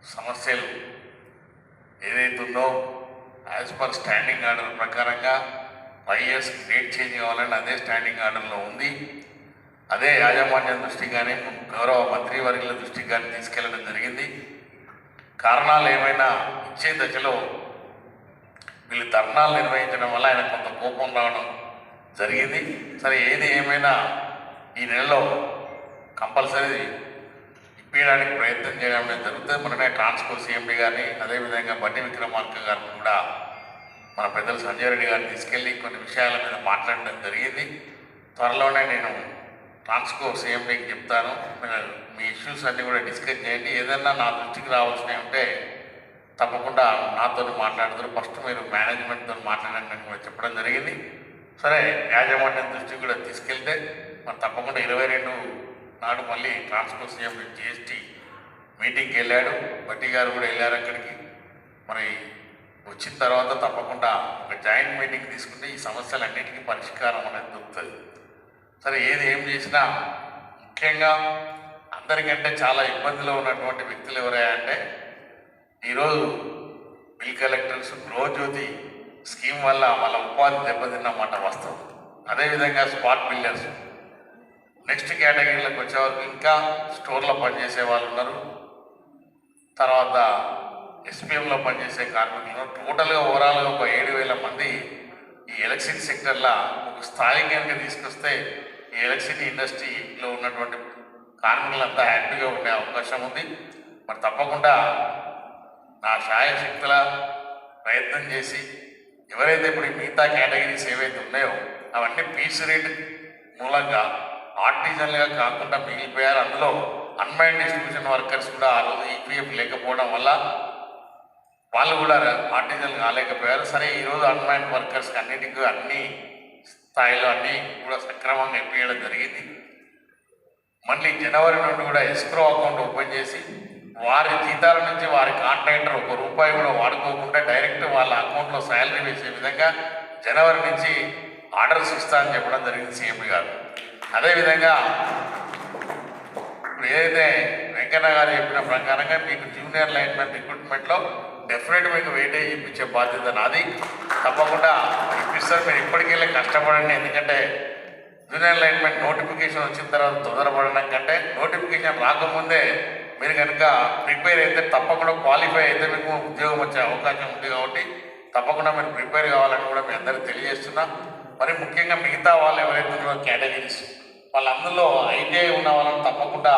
సమస్యలు ఏదైతుందో as per standing order ప్రకారంగా 5 years డేట్ చేంజ్ కావాలని అదే స్టాండింగ్ ఆర్డర్లో ఉంది. అదే యాజమాన్యం దృష్టికి కానీ గౌరవ మంత్రివర్యుల దృష్టికి కానీ తీసుకెళ్లడం జరిగింది. కారణాలు ఏమైనా ఇచ్చే దశలో వీళ్ళు ధర్నాలు నిర్వహించడం వల్ల ఆయన కొంత కోపం రావడం జరిగింది. సరే ఏది ఏమైనా ఈ నెలలో కంపల్సరీ ఇప్పించడానికి ప్రయత్నం చేయడం జరుగుతుంది. మననే ట్రాన్స్కో సిఎండి గారిని అదేవిధంగా బండి విక్రమార్క గారిని కూడా మన పెద్దలు సంజయ్ రెడ్డి గారిని తీసుకెళ్ళి కొన్ని విషయాల మీద మాట్లాడడం జరిగింది. త్వరలోనే నేను ట్రాన్స్కో సిఎండికి చెప్తాను, మీ ఇష్యూస్ అన్నీ కూడా డిస్కస్ చేయండి. ఏదన్నా నా దృష్టికి రావాల్సినవి ఉంటే తప్పకుండా నాతో మాట్లాడతారు. ఫస్ట్ మీరు మేనేజ్మెంట్తో మాట్లాడండి అని కూడా చెప్పడం జరిగింది. సరే యాజమాన్యం దృష్టికి కూడా తీసుకెళ్తే మరి తప్పకుండా 22 నాడు మళ్ళీ ట్రాన్స్కో సిఎండి జిఎస్టీ మీటింగ్కి వెళ్ళాడు. బట్టి గారు కూడా వెళ్ళారు అక్కడికి. మరి వచ్చిన తర్వాత తప్పకుండా ఒక జాయింట్ మీటింగ్ తీసుకుంటే ఈ సమస్యలన్నిటికీ పరిష్కారం అనేది దొరుకుతుంది. సరే ఏం చేసినా ముఖ్యంగా అందరికంటే చాలా ఇబ్బందిలో ఉన్నటువంటి వ్యక్తులు ఎవరయ్యా అంటే ఈరోజు బిల్ కలెక్టర్స్ గృహజ్యోతి స్కీమ్ వల్ల వాళ్ళ ఉపాధి దెబ్బతిన్నమాట వాస్తవం. అదేవిధంగా స్పాట్ బిల్డర్స్, నెక్స్ట్ కేటగిరీలకు వచ్చేవారు ఇంకా స్టోర్లో పనిచేసే వాళ్ళు ఉన్నారు, తర్వాత ఎస్పీఎంలో పనిచేసే కార్మికులు, టోటల్గా ఓవరాల్గా ఒక 7,000 మంది ఈ ఎలక్ట్రిసిటీ సెక్టర్లో ఒక స్థాయి కనుక తీసుకొస్తే ఈ ఎలక్ట్రిసిటీ ఇండస్ట్రీలో ఉన్నటువంటి కార్మికులంతా హ్యాపీగా ఉండే అవకాశం ఉంది. మరి తప్పకుండా నా శాయశక్తుల ప్రయత్నం చేసి ఎవరైతే ఇప్పుడు ఈ మిగతా కేటగిరీస్ ఏవైతే ఉన్నాయో అవన్నీ పీస్ రేట్ మూలంగా ఆర్టిజన్లుగా కాకుండా మిగిలిపోయారు. అందులో అన్మైండ్ డిస్ట్రిబ్యూషన్ వర్కర్స్ కూడా ఆ రోజు ఈపీఎఫ్ లేకపోవడం వల్ల వాళ్ళు కూడా ఆర్టిజన్లు కాలేకపోయారు. సరే ఈరోజు అన్మైండ్ వర్కర్స్కి అన్నిటికీ అన్ని స్థాయిలో అన్నీ కూడా సక్రమంగా ఇప్పించడం జరిగింది. మళ్ళీ జనవరి నుండి కూడా ఎస్క్రో అకౌంట్ ఓపెన్ చేసి వారి జీతాల నుంచి వారి కాంట్రాక్టర్ ₹1 కూడా వాడుకోకుండా డైరెక్ట్ వాళ్ళ అకౌంట్లో శాలరీ వేసే విధంగా జనవరి నుంచి ఆర్డర్స్ ఇస్తా అని చెప్పడం జరిగింది సీఎం గారు. అదేవిధంగా ఇప్పుడు ఏదైతే వెంకన్న గారు చెప్పిన ప్రకారంగా మీకు జూనియర్ లైన్మెన్ రిక్రూట్మెంట్లో డెఫినెట్ మీకు వెయిటేజ్ ఇప్పించే బాధ్యత నాది. తప్పకుండా ఇప్పిస్తారు. మీరు ఇప్పటికెళ్ళి కష్టపడండి. ఎందుకంటే జూనియర్ లైన్మెన్ నోటిఫికేషన్ వచ్చిన తర్వాత తొందరపడడం కంటే నోటిఫికేషన్ రాకముందే మీరు కనుక ప్రిపేర్ అయితే తప్పకుండా క్వాలిఫై అయితే మీకు ఉద్యోగం వచ్చే అవకాశం ఉంది. కాబట్టి తప్పకుండా మీరు ప్రిపేర్ కావాలని కూడా మీ అందరికీ తెలియజేస్తున్నా. మరి ముఖ్యంగా మిగతా వాళ్ళు ఎవరైతే ఉన్నారో కేటగిరీస్ వాళ్ళందరిలో ఐటీఐ ఉన్న వాళ్ళని తప్పకుండా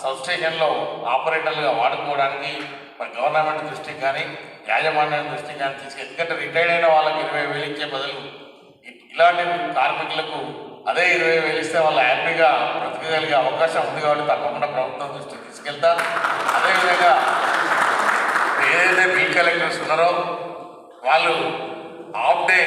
సబ్స్టేషన్లో ఆపరేటర్లుగా వాడుకోవడానికి మరి గవర్నమెంట్ దృష్టికి కానీ యాజమాన్యం దృష్టికి కానీ ఎందుకంటే రిటైర్డ్ అయిన వాళ్ళకి 20,000 ఇచ్చే బదులు ఇలాంటి కార్మికులకు అదే 20,000 ఇస్తే వాళ్ళు హ్యాపీగా బ్రతకగలిగే అవకాశం ఉంది. కాబట్టి తప్పకుండా ప్రభుత్వం దృష్టికి తీసుకెళ్తా. అదేవిధంగా ఏదైతే బిల్ కలెక్టర్స్ ఉన్నారో వాళ్ళు హాఫ్ డే